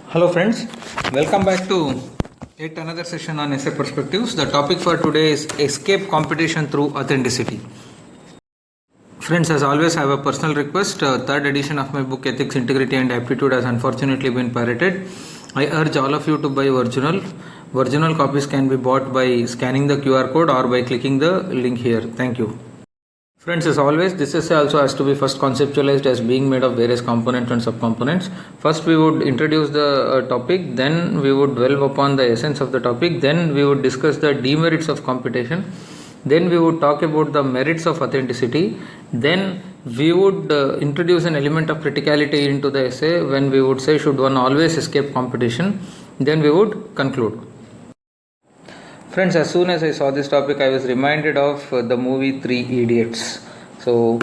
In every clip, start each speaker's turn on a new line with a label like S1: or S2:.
S1: Hello friends, welcome back to yet another session on essay perspectives. The topic for today is escape competition through authenticity. Friends, as always, I have a personal request. Third edition of my book Ethics, Integrity and Aptitude has unfortunately been pirated. I urge all of you to buy original. Original copies can be bought by scanning the QR code or by clicking the link here. Thank you. Friends, as always, this essay also has to be first conceptualized as being made of various components and subcomponents. First, we would introduce the topic, then we would delve upon the essence of the topic, then we would discuss the demerits of competition, then we would talk about the merits of authenticity, then we would introduce an element of criticality into the essay when we would say should one always escape competition, then we would conclude. Friends, as soon as I saw this topic, I was reminded of the movie Three Idiots. So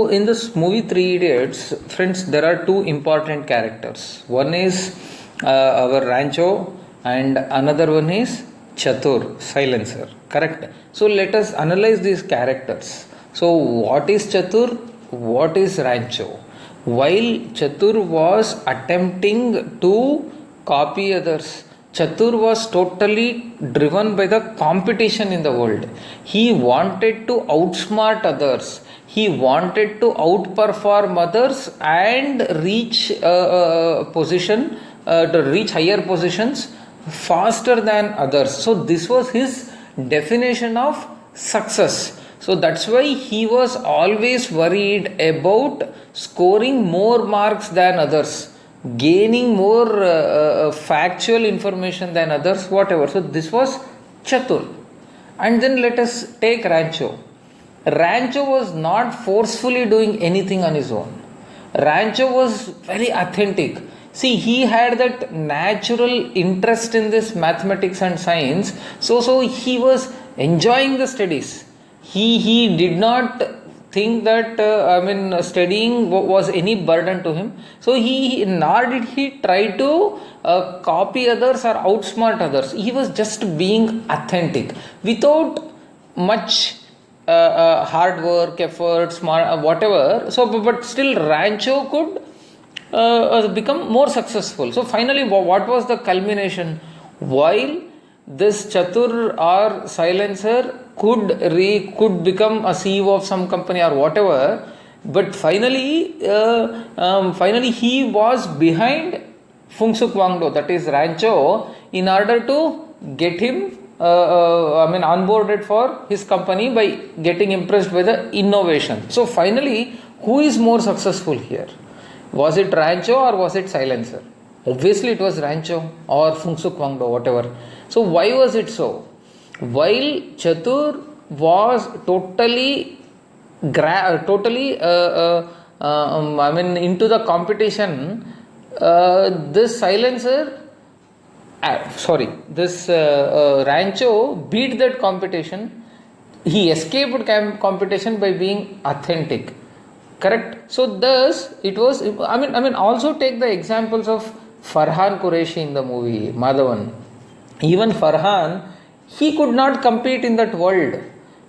S1: in this movie Three Idiots, friends, there are two important characters. One is our Rancho and another one is Chatur, silencer. Correct? So let us analyze these characters. So what is Chatur? What is Rancho? While Chatur was attempting to copy others, Chatur was totally driven by the competition in the world. He wanted to outsmart others. He wanted to outperform others and reach position, to reach higher positions faster than others. So this was his definition of success. So that's why he was always worried about scoring more marks than others, gaining more factual information than others, whatever. So this was Chatur. And then let us take Rancho. Rancho was not forcefully doing anything on his own. Rancho was very authentic. See, he had that natural interest in this mathematics and science. So he was enjoying the studies. He did not think that studying was any burden to him. So he nor did he try to copy others or outsmart others. He was just being authentic without much hard work, effort, smart, whatever. So but still Rancho could become more successful. So finally, what was the culmination? While this Chatur or silencer could become a CEO of some company or whatever, but finally he was behind Fungsuk Wangdo, that is Rancho, in order to get him onboarded for his company by getting impressed by the innovation. So finally, who is more successful here? Was it Rancho or was it silencer? Obviously it was Rancho or Fungsuk Wangdo, whatever. So why was it so? While Chatur was totally into the competition, this silencer, Rancho beat that competition. He escaped competition by being authentic. Correct? So thus it was, also take the examples of Farhan Qureshi in the movie Madhavan. Even Farhan, he could not compete in that world.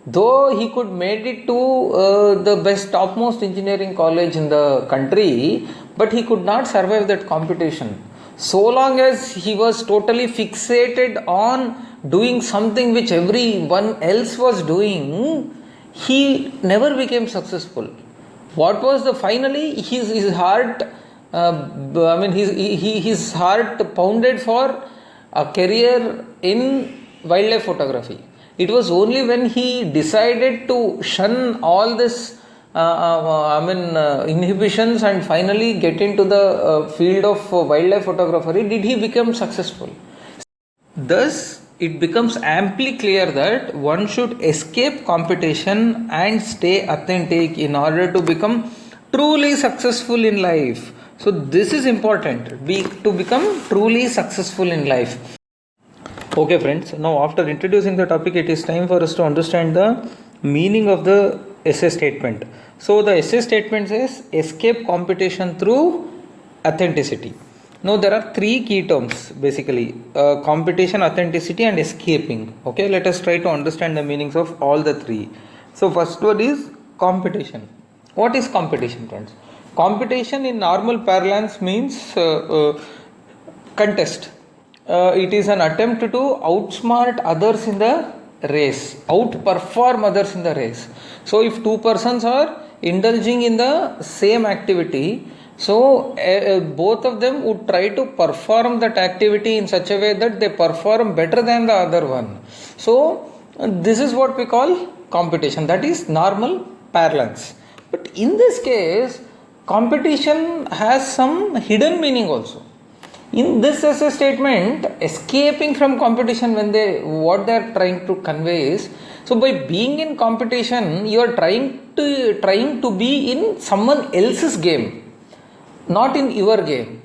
S1: Though he could made it to the best topmost engineering college in the country, but he could not survive that competition. So long as he was totally fixated on doing something which everyone else was doing, he never became successful. What was the finally his heart? His heart pounded for a career in wildlife photography. It was only when he decided to shun all this inhibitions and finally get into the field of wildlife photography did he become successful. Thus, it becomes amply clear that one should escape competition and stay authentic in order to become truly successful in life. So this is important, to become truly successful in life. Okay friends, now after introducing the topic, it is time for us to understand the meaning of the essay statement. So the essay statement says escape competition through authenticity. Now there are three key terms basically, competition, authenticity and escaping. Okay, let us try to understand the meanings of all the three. So first one is competition. What is competition, friends? Competition in normal parlance means contest. It is an attempt to outsmart others in the race, outperform others in the race. So if two persons are indulging in the same activity, so both of them would try to perform that activity in such a way that they perform better than the other one. So this is what we call competition, that is normal parlance. But in this case, competition has some hidden meaning also. In this essay statement, escaping from competition, what they are trying to convey is, so by being in competition, you are trying to be in someone else's game, not in your game.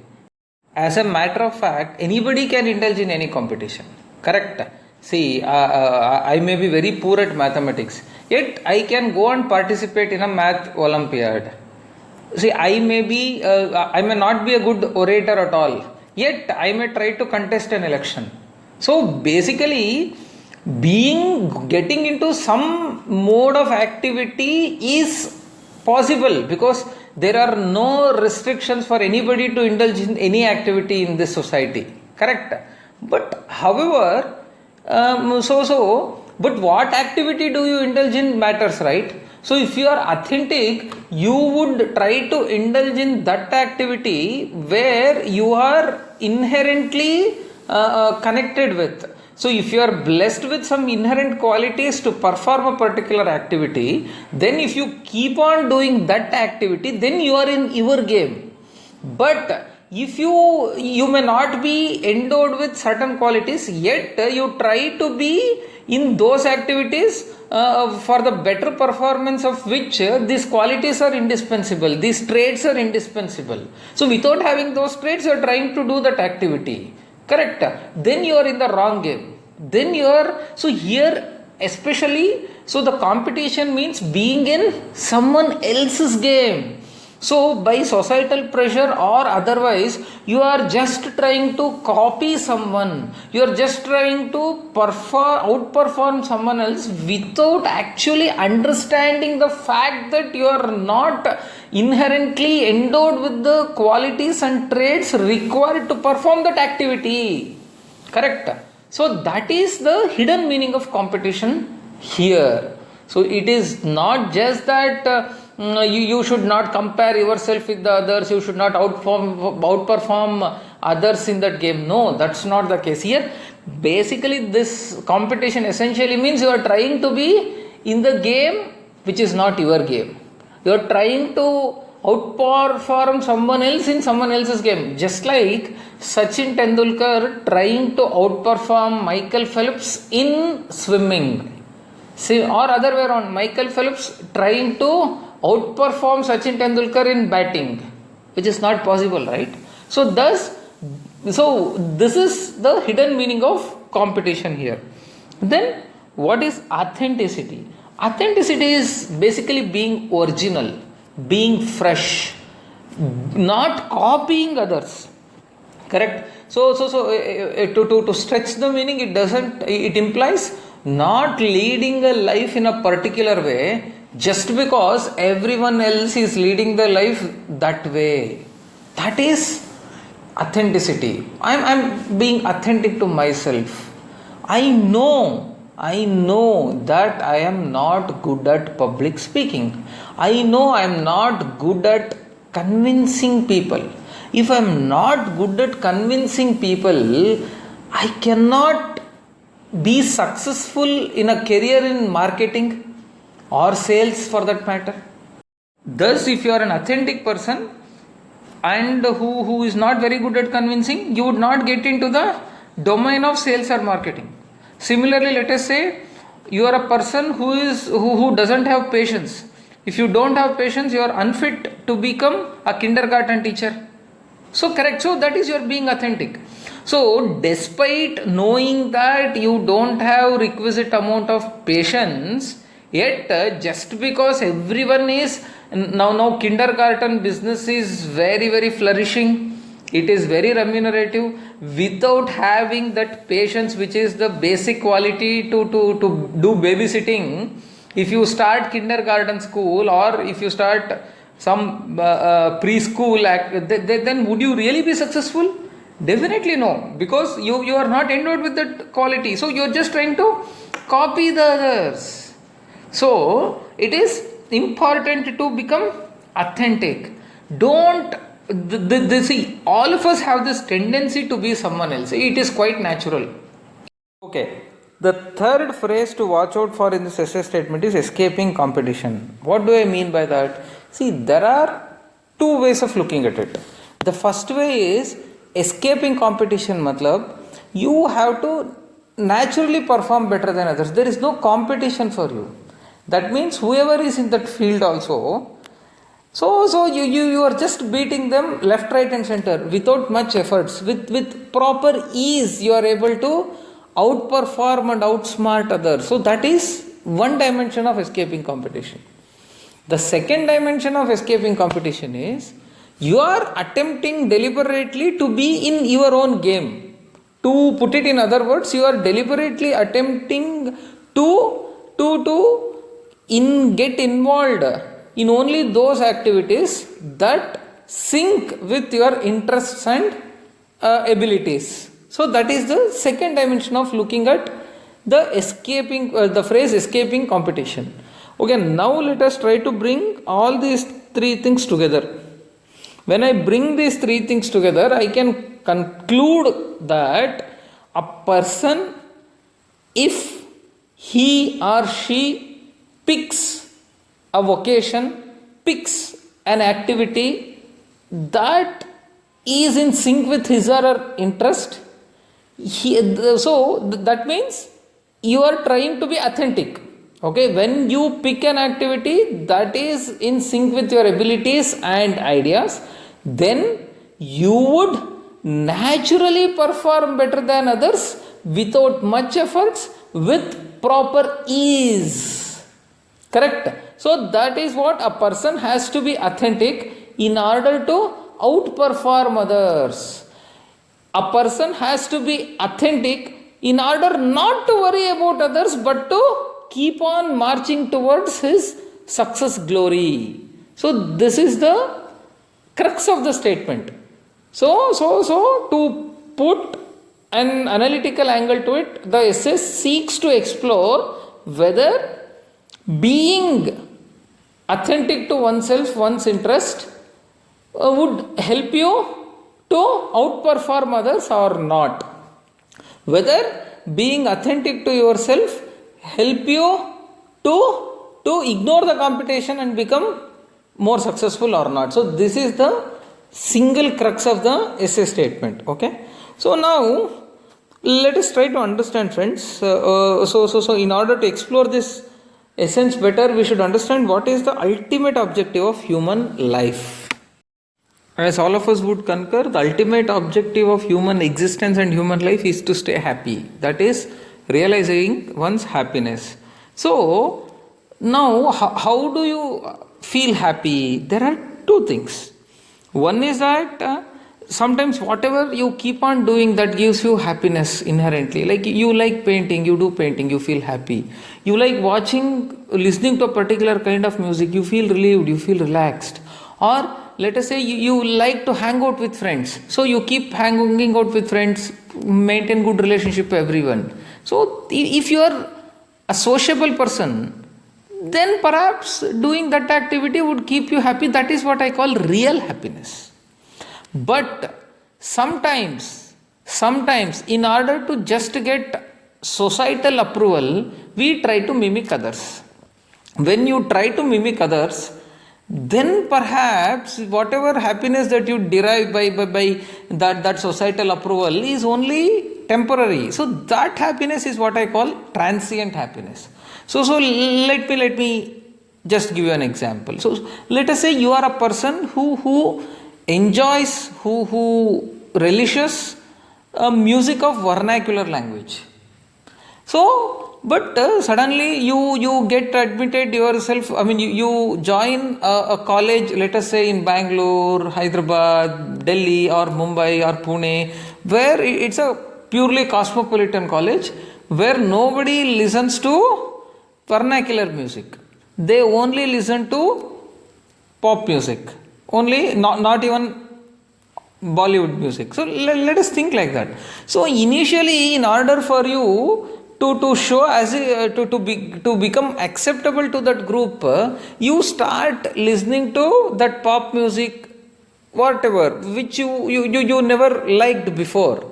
S1: As a matter of fact, anybody can indulge in any competition. Correct? See, I may be very poor at mathematics, yet I can go and participate in a math Olympiad. See, I may not be a good orator at all, yet I may try to contest an election. So basically, getting into some mode of activity is possible because there are no restrictions for anybody to indulge in any activity in this society. Correct? But however, but what activity do you indulge in matters, right? So if you are authentic, you would try to indulge in that activity where you are inherently connected with. So if you are blessed with some inherent qualities to perform a particular activity, then if you keep on doing that activity, then you are in your game. But if you may not be endowed with certain qualities, yet you try to be in those activities for the better performance of which these qualities are indispensable, these traits are indispensable. So without having those traits, you are trying to do that activity. Correct? Then you are in the wrong game. Then you are, so here especially, so the competition means being in someone else's game. So by societal pressure or otherwise, you are just trying to copy someone. You are just trying to outperform someone else without actually understanding the fact that you are not inherently endowed with the qualities and traits required to perform that activity. Correct? So that is the hidden meaning of competition here. So it is not just that you should not compare yourself with the others, you should not outperform others in that game. No, that's not the case here. Basically, this competition essentially means you are trying to be in the game which is not your game. You are trying to outperform someone else in someone else's game. Just like Sachin Tendulkar trying to outperform Michael Phelps in swimming. See, or other way around, Michael Phelps trying to outperform Sachin Tendulkar in batting, which is not possible, right? So this is the hidden meaning of competition here. Then what is authenticity? Authenticity is basically being original, being fresh, not copying others. Correct? So to stretch the meaning, it implies not leading a life in a particular way just because everyone else is leading the life that way. That is authenticity. I'm being authentic to myself. I know that I am not good at public speaking. I know I am not good at convincing people. If I am not good at convincing people, I cannot be successful in a career in marketing or sales for that matter. Thus, if you are an authentic person and who is not very good at convincing, you would not get into the domain of sales or marketing. Similarly, let us say you are a person who doesn't have patience. If you don't have patience, you are unfit to become a kindergarten teacher. So correct. So that is your being authentic. So despite knowing that you don't have requisite amount of patience, yet just because everyone is now kindergarten business is very, very flourishing, it is very remunerative, without having that patience, which is the basic quality to do babysitting. If you start kindergarten school or if you start some preschool, then would you really be successful? Definitely no, because you are not endowed with that quality. So you are just trying to copy the others. So it is important to become authentic. Don't see, all of us have this tendency to be someone else. It is quite natural. Okay. The third phrase to watch out for in this essay statement is escaping competition. What do I mean by that? See, there are two ways of looking at it. The first way is escaping competition, matlab, you have to naturally perform better than others. There is no competition for you. That means whoever is in that field also, so you are just beating them left, right and center without much efforts. With proper ease you are able to outperform and outsmart others. So that is one dimension of escaping competition. The second dimension of escaping competition is you are attempting deliberately to be in your own game. To put it in other words, you are deliberately attempting to get involved in only those activities that sync with your interests and abilities. So that is the second dimension of looking at the phrase escaping competition. Okay, now let us try to bring all these three things together. When I bring these three things together, I can conclude that a person, if he or she picks a vocation, picks an activity that is in sync with his or her interest, so that means you are trying to be authentic. Okay, when you pick an activity that is in sync with your abilities and ideas, then you would naturally perform better than others without much efforts, with proper ease. Correct? So that is what a person has to be authentic in order to outperform others. A person has to be authentic in order not to worry about others but to keep on marching towards his success glory. So this is the crux of the statement. So to put an analytical angle to it, the essay seeks to explore whether being authentic to oneself, one's interest, would help you to outperform others or not. Whether being authentic to yourself help you to ignore the competition and become more successful or not. So this is the single crux of the essay statement. Okay. So now let us try to understand, friends. So in order to explore this essence better, we should understand what is the ultimate objective of human life. As all of us would concur, the ultimate objective of human existence and human life is to stay happy. That is realizing one's happiness. So now how do you feel happy? There are two things. One is that sometimes whatever you keep on doing, that gives you happiness inherently. Like you like painting, you do painting, you feel happy. You like listening to a particular kind of music, you feel relieved, you feel relaxed. Or let us say you like to hang out with friends, so you keep hanging out with friends, maintain good relationship with everyone. So if you are a sociable person, then perhaps doing that activity would keep you happy. That is what I call real happiness. But sometimes in order to just get societal approval, we try to mimic others. When you try to mimic others, then perhaps whatever happiness that you derive by that societal approval is only temporary. So that happiness is what I call transient happiness. So let me just give you an example. So let us say you are a person who enjoys, who relishes music of vernacular language. So but suddenly you get admitted yourself, you join a college, let us say in Bangalore, Hyderabad, Delhi or Mumbai or Pune, where it's a purely cosmopolitan college, where nobody listens to vernacular music. They only listen to pop music. Only, not even Bollywood music. So let us think like that. So initially, in order for you to show as to become acceptable to that group, you start listening to that pop music, whatever, which you never liked before.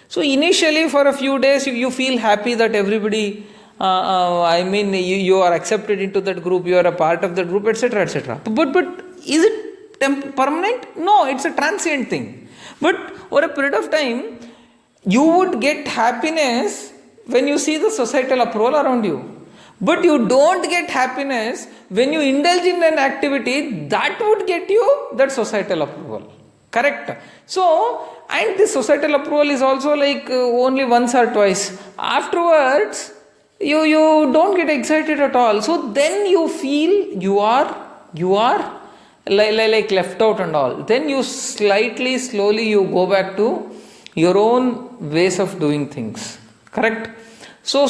S1: So initially, for a few days, you feel happy that everybody, you are accepted into that group, you are a part of that group, etc., etc. But is it permanent? No, it's a transient thing. But over a period of time, you would get happiness when you see the societal approval around you. But you don't get happiness when you indulge in an activity that would get you that societal approval. Correct? So, and this societal approval is also like only once or twice. Afterwards, you don't get excited at all. So then you feel you are like left out and all. Then you slowly you go back to your own ways of doing things. Correct? So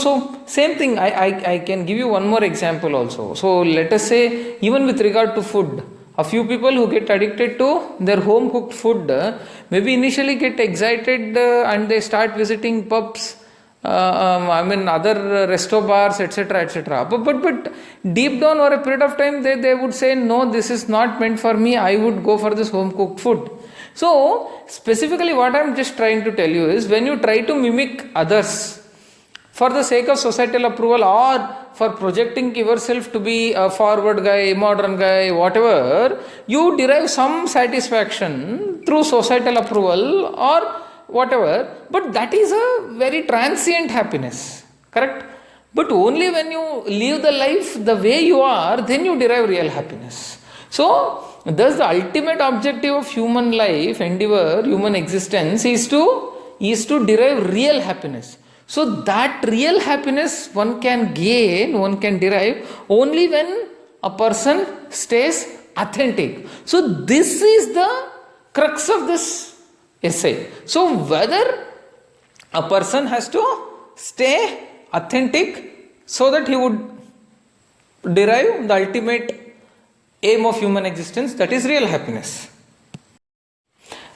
S1: same thing, I can give you one more example also. So let us say, even with regard to food, a few people who get addicted to their home cooked food, maybe initially get excited and they start visiting pubs, other resto bars, etc., etc. But deep down over a period of time, they would say, no, this is not meant for me, I would go for this home cooked food. So specifically what I am just trying to tell you is, when you try to mimic others for the sake of societal approval, or for projecting yourself to be a forward guy, modern guy, whatever, you derive some satisfaction through societal approval or whatever, but that is a very transient happiness. Correct? But only when you live the life the way you are, then you derive real happiness. So thus the ultimate objective of human life, endeavor, human existence is to derive real happiness. So that real happiness one can gain, one can derive only when a person stays authentic. So this is the crux of this essay. So whether a person has to stay authentic so that he would derive the ultimate aim of human existence, that is real happiness.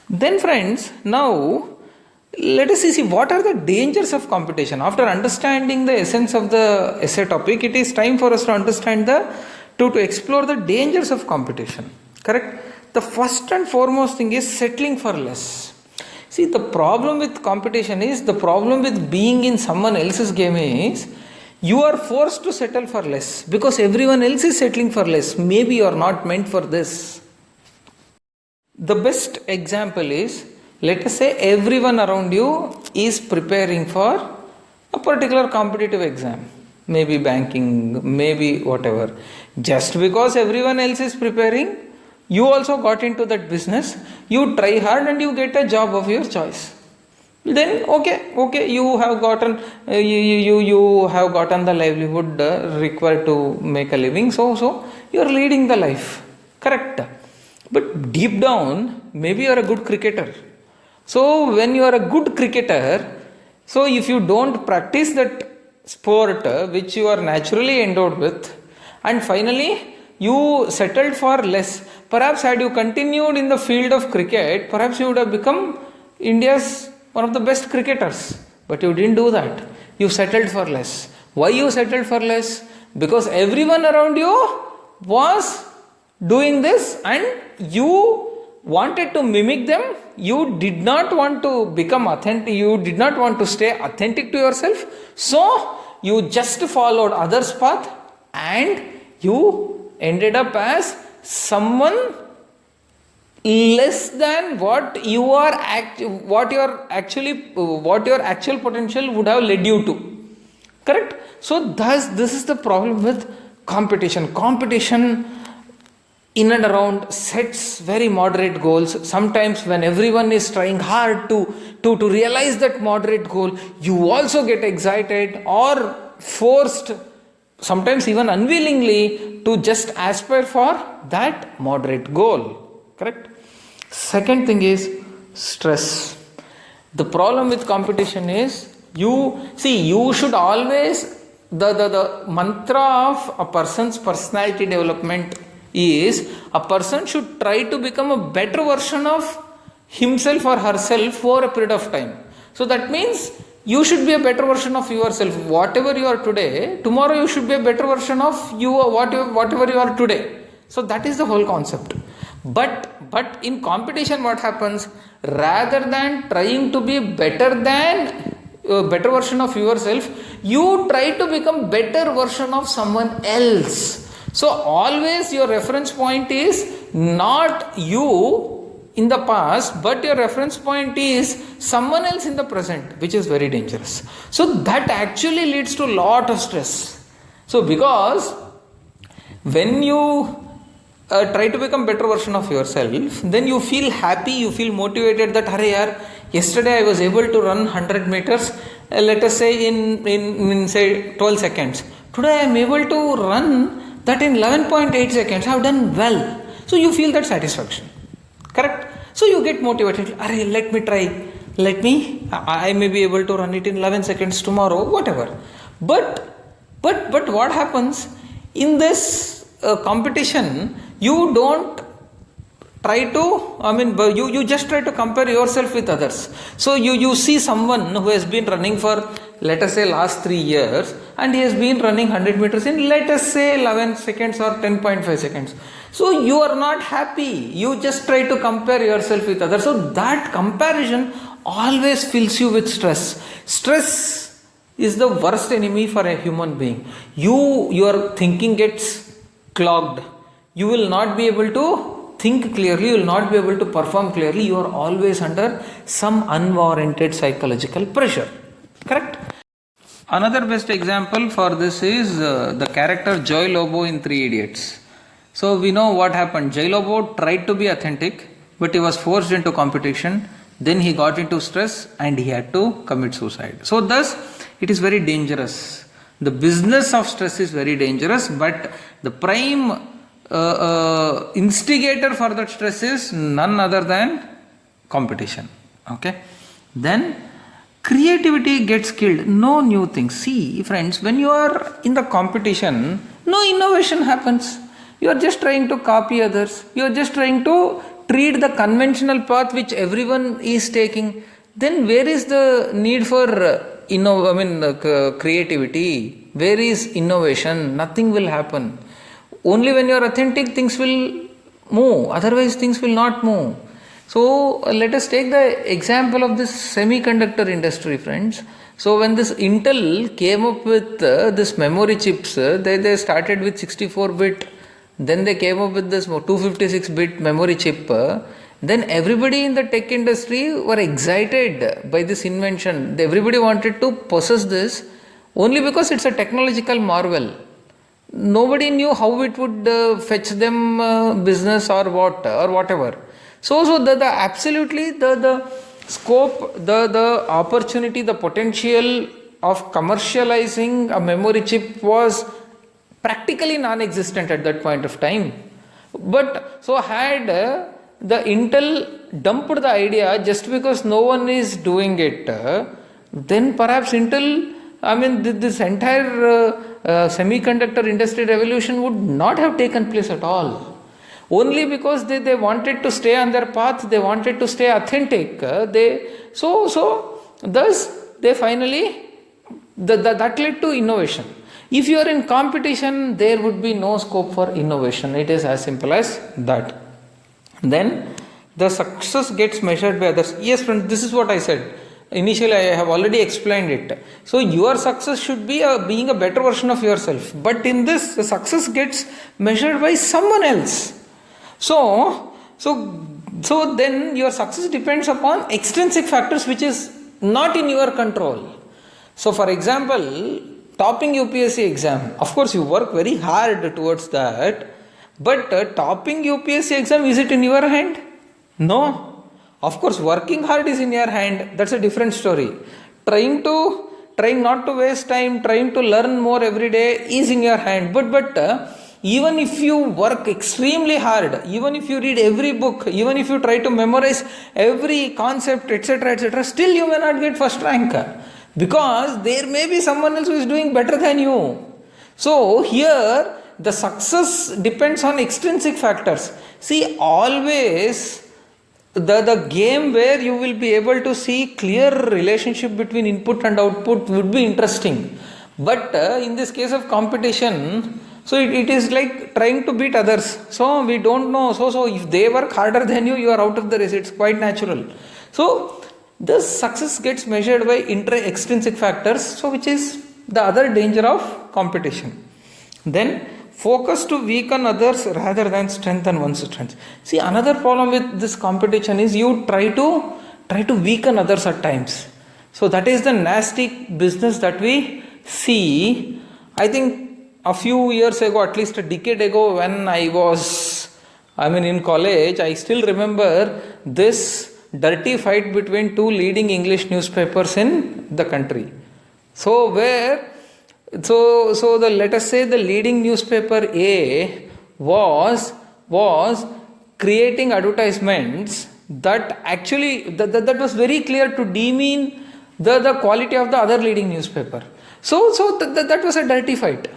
S1: Then friends, now let us see what are the dangers of competition. After understanding the essence of the essay topic, it is time for us to understand to explore the dangers of competition. Correct? The first and foremost thing is settling for less. See, the problem with competition is, the problem with being in someone else's game is, you are forced to settle for less because everyone else is settling for less. Maybe you are not meant for this. The best example is, let us say everyone around you is preparing for a particular competitive exam, maybe banking, maybe whatever. Just because everyone else is preparing, you also got into that business, you try hard and you get a job of your choice. Then okay, you have gotten you have gotten the livelihood required to make a living. So you are leading the life. Correct. But deep down, maybe you are a good cricketer. So when you are a good cricketer, so if you don't practice that sport which you are naturally endowed with, and finally you settled for less, perhaps had you continued in the field of cricket, perhaps you would have become India's one of the best cricketers. But you didn't do that. You settled for less. Why you settled for less? Because everyone around you was doing this and you wanted to mimic them. You did not want to become authentic. You did not want to stay authentic to yourself. So you just followed others' path and you ended up as someone less than what your actual potential would have led you to. Correct? So thus this is the problem with competition. Competition in and around sets very moderate goals. Sometimes when everyone is trying hard to realize that moderate goal, you also get excited or forced, sometimes even unwillingly, to just aspire for that moderate goal. Correct? Second thing is stress. The problem with competition is, you should always, the mantra of a person's personality development is, a person should try to become a better version of himself or herself over a period of time. So that means you should be a better version of yourself. Whatever you are today, tomorrow you should be a better version of you or whatever you are today. So that is the whole concept. But in competition, what happens? Rather than trying to be better than a better version of yourself, you try to become better version of someone else. So always your reference point is not you in the past, but your reference point is someone else in the present, which is very dangerous. So that actually leads to a lot of stress. So because when you try to become better version of yourself, then you feel happy, you feel motivated that yesterday I was able to run 100 meters, let us say in say 12 seconds. Today I am able to run that in 11.8 seconds. I have done well. So you feel that satisfaction. Correct? So you get motivated. Let me try. I may be able to run it in 11 seconds tomorrow, whatever. But what happens in this competition? You don't try to, you just try to compare yourself with others. So you see someone who has been running for, let us say, last 3 years, and he has been running 100 meters in, let us say, 11 seconds or 10.5 seconds. So you are not happy. You just try to compare yourself with others. So that comparison always fills you with stress. Stress is the worst enemy for a human being. Your thinking gets clogged. You will not be able to think clearly, you will not be able to perform clearly. You are always under some unwarranted psychological pressure. Correct? Another best example for this is the character Joy Lobo in Three Idiots. So we know what happened. Joy Lobo tried to be authentic, but he was forced into competition. Then he got into stress and he had to commit suicide. So thus, it is very dangerous. The business of stress is very dangerous, but the prime instigator for that stress is none other than competition. Okay. Then creativity gets killed. No new things. See, friends, when you are in the competition, no innovation happens. You are just trying to copy others. You are just trying to treat the conventional path which everyone is taking. Then where is the need for creativity? Where is innovation? Nothing will happen. Only when you are authentic, things will move. Otherwise, things will not move. So, let us take the example of this semiconductor industry, friends. So, when this Intel came up with this memory chips, they started with 64-bit. Then they came up with this 256-bit memory chip. Then everybody in the tech industry were excited by this invention. Everybody wanted to possess this only because it's a technological marvel. Nobody knew how it would fetch them business or whatever. So the absolutely the scope, the opportunity, the potential of commercializing a memory chip was practically non-existent at that point of time. But so had the Intel dumped the idea just because no one is doing it, then perhaps Intel, this entire semiconductor industry revolution would not have taken place at all. Only because they wanted to stay on their path, they wanted to stay authentic. Thus they finally, that led to innovation. If you are in competition, there would be no scope for innovation. It is as simple as that. Then the success gets measured by others. Yes, friends, this is what I said. Initially, I have already explained it. So your success should be being a better version of yourself. But in this, the success gets measured by someone else. So then your success depends upon extrinsic factors which is not in your control. So for example, topping UPSC exam, of course you work very hard towards that, but topping UPSC exam, is it in your hand? No. Of course, working hard is in your hand. That's a different story. Trying not to waste time, trying to learn more every day is in your hand. But even if you work extremely hard, even if you read every book, even if you try to memorize every concept, etc., still you may not get first rank. Because there may be someone else who is doing better than you. So here, the success depends on extrinsic factors. See, always the game where you will be able to see clear relationship between input and output would be interesting. But in this case of competition, so it is like trying to beat others. So we don't know. So if they work harder than you, you are out of the race. It's quite natural. So the success gets measured by extrinsic factors. So which is the other danger of competition. Then focus to weaken others rather than strengthen one's strength. See, another problem with this competition is you try to weaken others at times. So that is the nasty business that we see. I think a few years ago, at least a decade ago, when I was in college, I still remember this dirty fight between two leading English newspapers in the country. So let us say the leading newspaper A was creating advertisements that actually that was very clear to demean the quality of the other leading newspaper. So that was a dirty fight,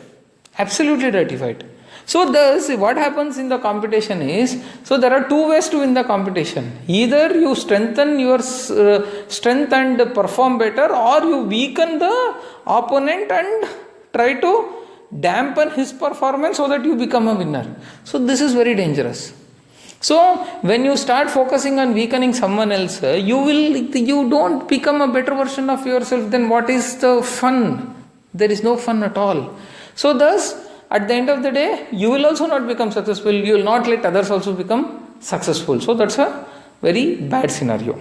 S1: absolutely dirty fight. So thus what happens in the competition is, so there are two ways to win the competition. Either you strengthen your strength and perform better, or you weaken the opponent and try to dampen his performance so that you become a winner. So this is very dangerous. So when you start focusing on weakening someone else, you don't become a better version of yourself. Then what is the fun? There is no fun at all. So thus, at the end of the day, you will also not become successful. You will not let others also become successful. So that's a very bad scenario.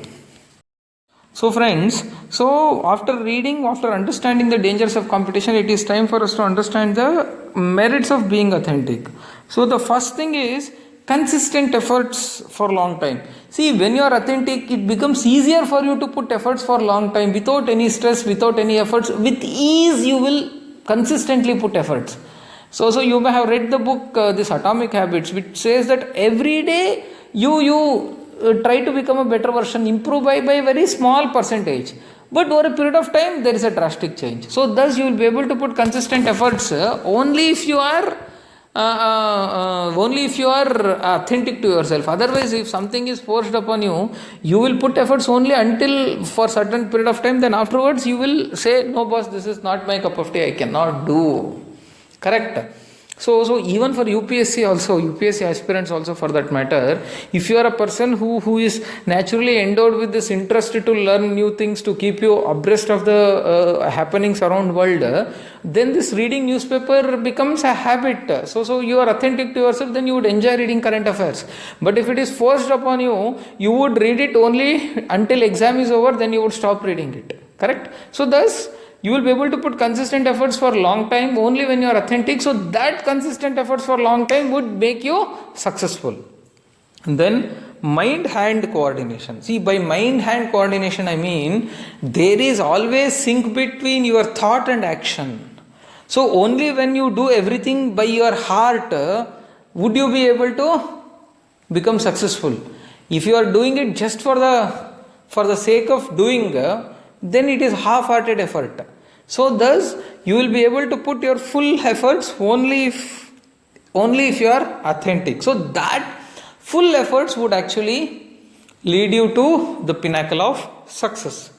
S1: So friends, after understanding the dangers of competition, it is time for us to understand the merits of being authentic. So the first thing is consistent efforts for long time. See, when you are authentic, it becomes easier for you to put efforts for long time without any stress, without any efforts. With ease, you will consistently put efforts. So you may have read the book, this Atomic Habits, which says that every day you try to become a better version, improve by very small percentage. But over a period of time, there is a drastic change. So thus you will be able to put consistent efforts only if you are authentic to yourself. Otherwise, if something is forced upon you, you will put efforts only until for certain period of time. Then afterwards, you will say, no boss, this is not my cup of tea, I cannot do. Correct? So even for UPSC also, UPSC aspirants also for that matter, if you are a person who is naturally endowed with this interest to learn new things, to keep you abreast of the happenings around world, then this reading newspaper becomes a habit. So you are authentic to yourself, then you would enjoy reading current affairs. But if it is forced upon you, you would read it only until exam is over, then you would stop reading it. Correct? So thus, you will be able to put consistent efforts for a long time only when you are authentic. So that consistent efforts for a long time would make you successful. And then mind-hand coordination. See, by mind-hand coordination, I mean there is always sync between your thought and action. So only when you do everything by your heart would you be able to become successful. If you are doing it just for the sake of doing, then it is half-hearted effort. So thus you will be able to put your full efforts only if you are authentic. So that full efforts would actually lead you to the pinnacle of success.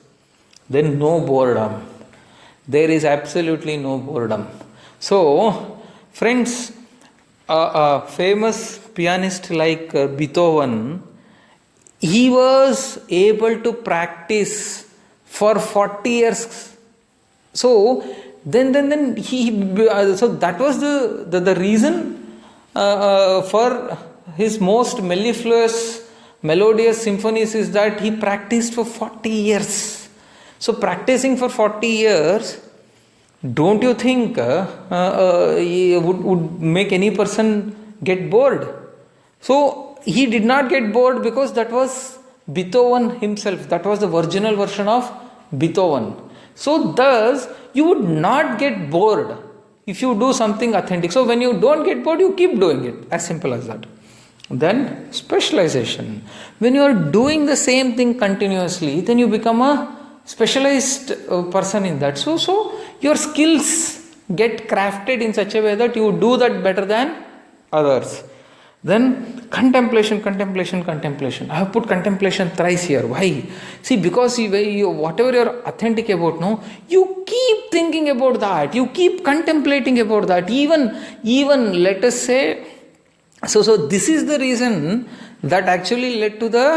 S1: Then no boredom. There is absolutely no boredom. So friends, a famous pianist like Beethoven, he was able to practice for 40 years. So then he so that was the reason for his most mellifluous, melodious symphonies is that he practiced for 40 years. So practicing for 40 years, don't you think would make any person get bored? So he did not get bored because that was Beethoven himself. That was the original version of Beethoven. So thus, you would not get bored if you do something authentic. So when you don't get bored, you keep doing it. As simple as that. Then specialization. When you are doing the same thing continuously, then you become a specialized person in that. So your skills get crafted in such a way that you do that better than others. Then contemplation. I have put contemplation thrice here. Why? See, because whatever you're authentic about, no, you keep thinking about that. You keep contemplating about that. Even let us say, so this is the reason that actually led to the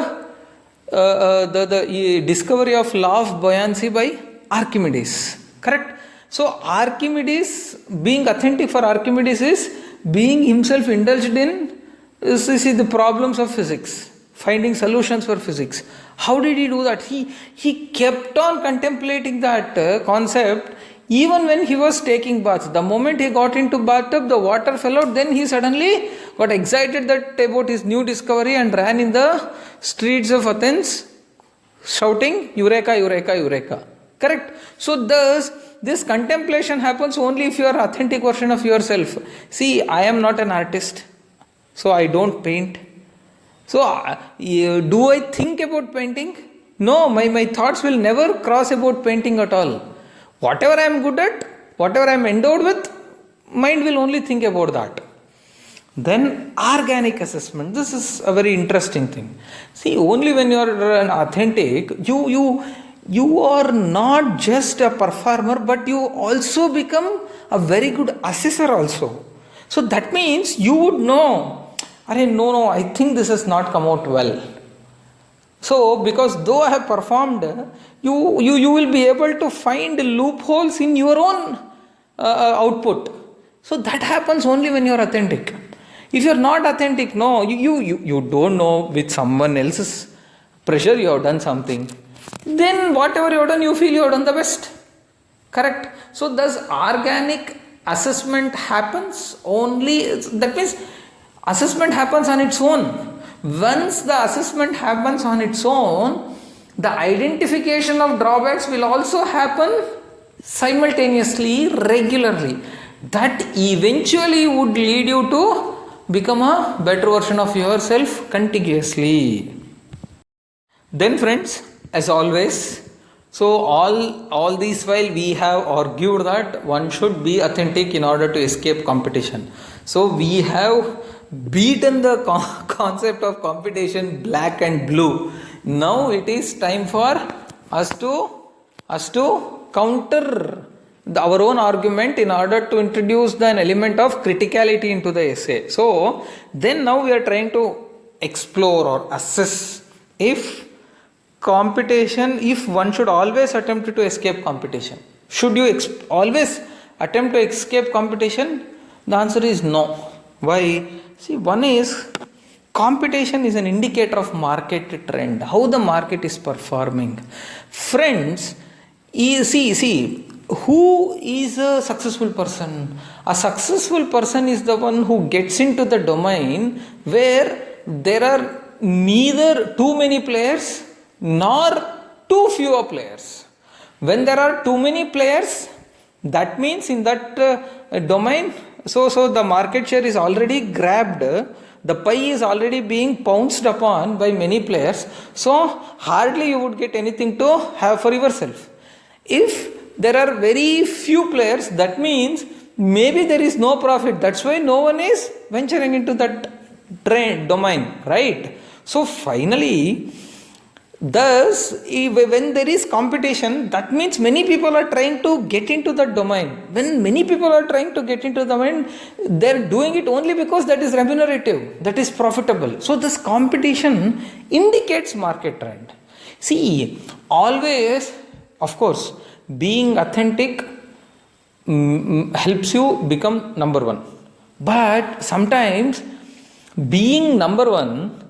S1: discovery of law of buoyancy by Archimedes. Correct? So Archimedes, being authentic for Archimedes is being himself indulged in the problems of physics, finding solutions for physics. How did he do that? He kept on contemplating that concept even when he was taking baths. The moment he got into bathtub, the water fell out, then he suddenly got excited about his new discovery and ran in the streets of Athens shouting, Eureka, Eureka, Eureka. Correct? So thus, this contemplation happens only if you are authentic version of yourself. See, I am not an artist, so I don't paint. So, do I think about painting? No, my thoughts will never cross about painting at all. Whatever I am good at, whatever I am endowed with, mind will only think about that. Then organic assessment. This is a very interesting thing. See, only when you are an authentic, you are not just a performer, but you also become a very good assessor also. So that means you would know, no, I think this has not come out well. So because though I have performed, you will be able to find loopholes in your own output. So that happens only when you are authentic. If you are not authentic, no, you don't know, with someone else's pressure you have done something. Then whatever you have done, you feel you have done the best. Correct? So thus organic assessment happens only, that means assessment happens on its own. Once the assessment happens on its own, the identification of drawbacks will also happen simultaneously, regularly. That eventually would lead you to become a better version of yourself contiguously. Then friends, as always, so all these while we have argued that one should be authentic in order to escape competition. So we have beaten the concept of competition black and blue. Now it is time for us to counter our own argument in order to introduce an element of criticality into the essay. So then now we are trying to explore or assess if one should always attempt to escape competition. Should you always attempt to escape competition? The answer is no. Why? See, one is competition is an indicator of market trend, how the market is performing. Friends, see, who is a successful person? A successful person is the one who gets into the domain where there are neither too many players nor too fewer players. When there are too many players, that means in that domain, so the market share is already grabbed, the pie is already being pounced upon by many players, so hardly you would get anything to have for yourself. If there are very few players, that means maybe there is no profit, that's why no one is venturing into that domain, right? So finally, thus, when there is competition, that means many people are trying to get into the domain. When many people are trying to get into the domain, they are doing it only because that is remunerative, that is profitable. So this competition indicates market trend. See, always, of course, being authentic helps you become number one. But sometimes being number one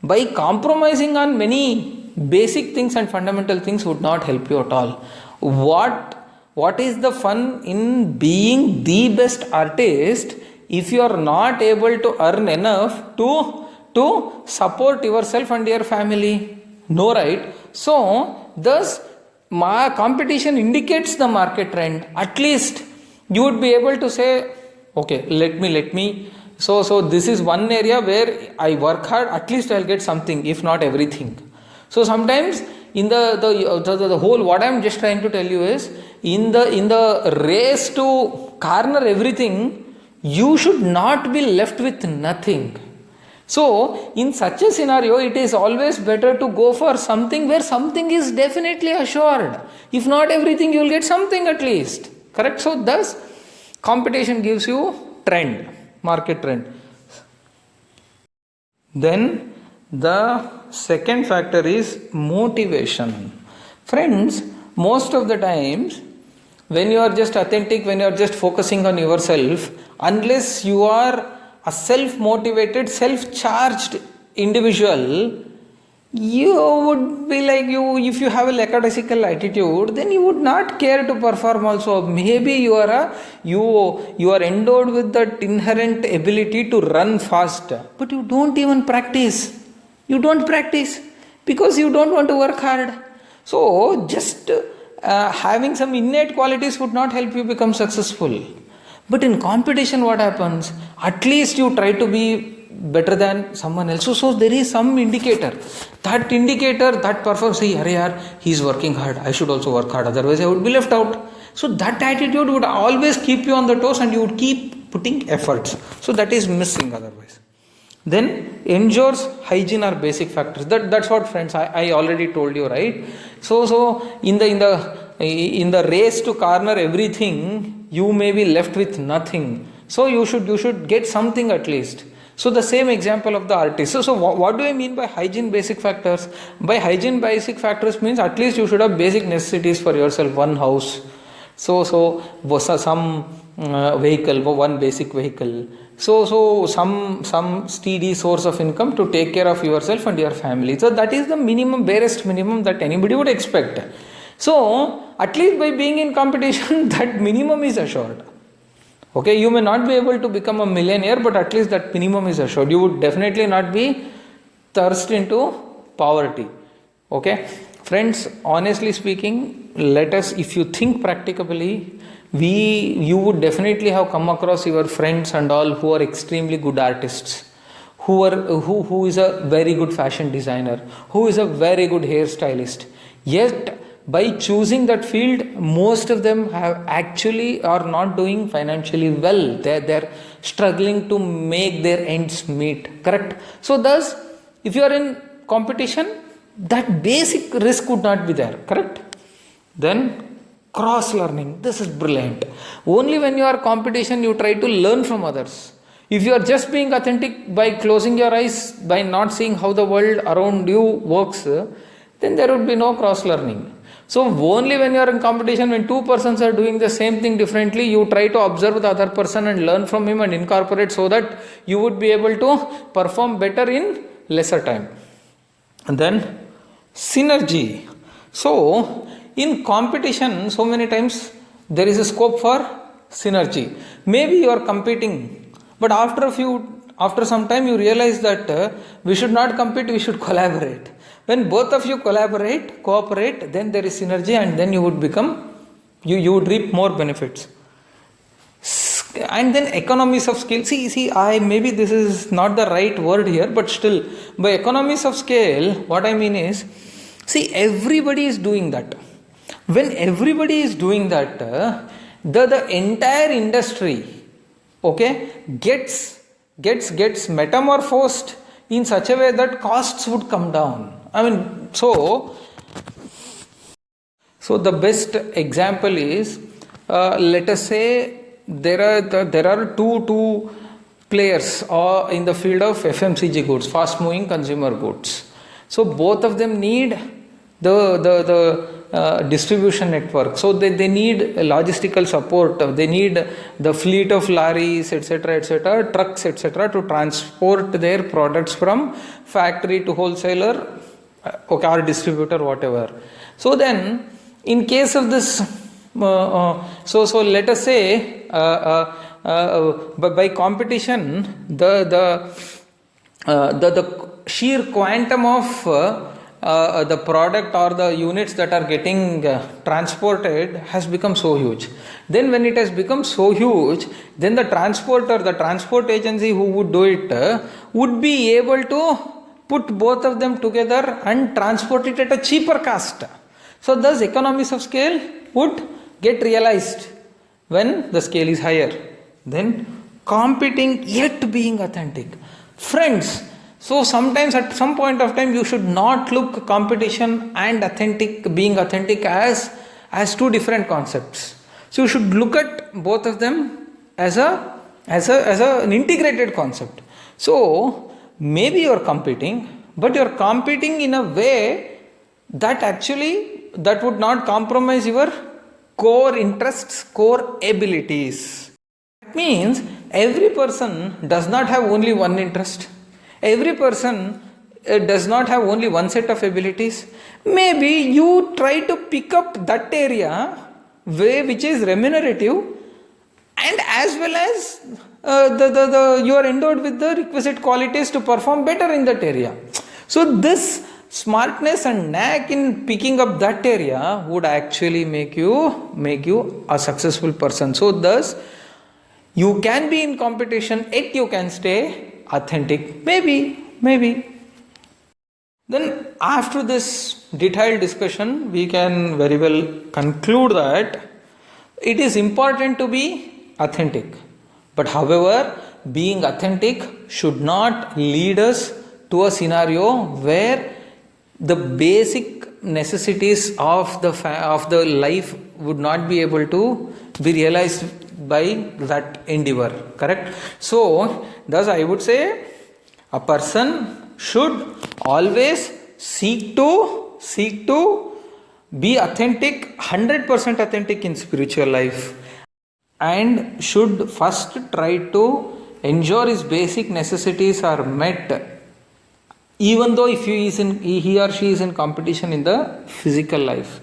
S1: by compromising on many basic things and fundamental things would not help you at all. What is the fun in being the best artist if you are not able to earn enough to support yourself and your family? No, right? So thus competition indicates the market trend. At least you would be able to say, okay, let me so this is one area where I work hard, at least I'll get something, if not everything. So sometimes in the whole, what I'm just trying to tell you is, in the race to corner everything, you should not be left with nothing. So in such a scenario, it is always better to go for something where something is definitely assured. If not everything, you will get something at least. Correct? So thus, competition gives you trend, market trend. Then the second factor is motivation. Friends, most of the times when you are just authentic, when you are just focusing on yourself, unless you are a self-motivated, self-charged individual, you would be like if you have a lackadaisical attitude, then you would not care to perform also. Maybe you are endowed with that inherent ability to run fast, but you don't even practice. You don't practice because you don't want to work hard. So just having some innate qualities would not help you become successful. But in competition, what happens? At least you try to be better than someone else. So there is some indicator. That performs, see, he is working hard. I should also work hard. Otherwise, I would be left out. So that attitude would always keep you on the toes and you would keep putting efforts. So that is missing otherwise. Then ensures hygiene are basic factors. That's what, friends, I already told you, right? So in the race to corner everything, you may be left with nothing. So you should get something at least. So the same example of the artist. So what do I mean by hygiene basic factors? By hygiene basic factors means at least you should have basic necessities for yourself. One house. So some vehicle, one basic vehicle. So some steady source of income to take care of yourself and your family. So that is the minimum, barest minimum that anybody would expect. So at least by being in competition, that minimum is assured. Okay, you may not be able to become a millionaire, but at least that minimum is assured. You would definitely not be thrust into poverty. Okay, friends, honestly speaking, if you think practically, you would definitely have come across your friends and all who are extremely good artists, who is a very good fashion designer, who is a very good hairstylist. Yet by choosing that field, most of them are not doing financially well. They're struggling to make their ends meet. Correct? So thus, if you are in competition, that basic risk would not be there. Correct? Then cross learning. This is brilliant. Only when you are competition, you try to learn from others. If you are just being authentic by closing your eyes, by not seeing how the world around you works, then there would be no cross learning. So only when you are in competition, when two persons are doing the same thing differently, you try to observe the other person and learn from him and incorporate so that you would be able to perform better in lesser time. And then synergy. So in competition, so many times there is a scope for synergy. Maybe you are competing, but after some time you realize that we should not compete, we should collaborate. When both of you cooperate, then there is synergy and then you would you would reap more benefits. And then economies of scale. Maybe this is not the right word here, but still, by economies of scale, what I mean is, everybody is doing that. When everybody is doing that, the entire industry, gets metamorphosed in such a way that costs would come down. So the best example is, let us say there are two players in the field of FMCG goods, fast moving consumer goods. So both of them need the distribution network. So they need logistical support. They need the fleet of lorries, etc., trucks, etc., to transport their products from factory to wholesaler, or distributor, whatever. So then, in case of this, so let us say, by competition, the sheer quantum of the product or the units that are getting transported has become so huge. Then when it has become so huge, then the transport agency who would do it would be able to put both of them together and transport it at a cheaper cost. So thus economies of scale would get realized when the scale is higher. Then competing yet being authentic. Friends, So sometimes at some point of time you should not look competition and being authentic as two different concepts. So you should look at both of them as an integrated concept. So maybe you're competing, but you're competing in a way that would not compromise your core interests, core abilities. That means every person does not have only one interest. Every person does not have only one set of abilities. Maybe you try to pick up that area which is remunerative, and as well as you are endowed with the requisite qualities to perform better in that area. So this smartness and knack in picking up that area would actually make you a successful person. So thus you can be in competition, yet you can stay authentic. Maybe. Then after this detailed discussion, we can very well conclude that it is important to be authentic. But however, being authentic should not lead us to a scenario where the basic necessities of the life would not be able to be realized by that endeavor. Correct? So thus I would say a person should always seek to be authentic, 100% authentic in spiritual life, and should first try to ensure his basic necessities are met, even though if he or she is in competition in the physical life,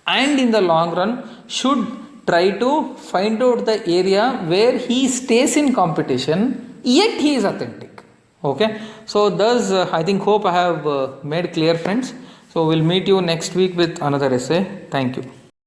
S1: and in the long run should try to find out the area where he stays in competition yet he is authentic. Okay, so thus hope I have made clear, friends. So we'll meet you next week with another essay. Thank you.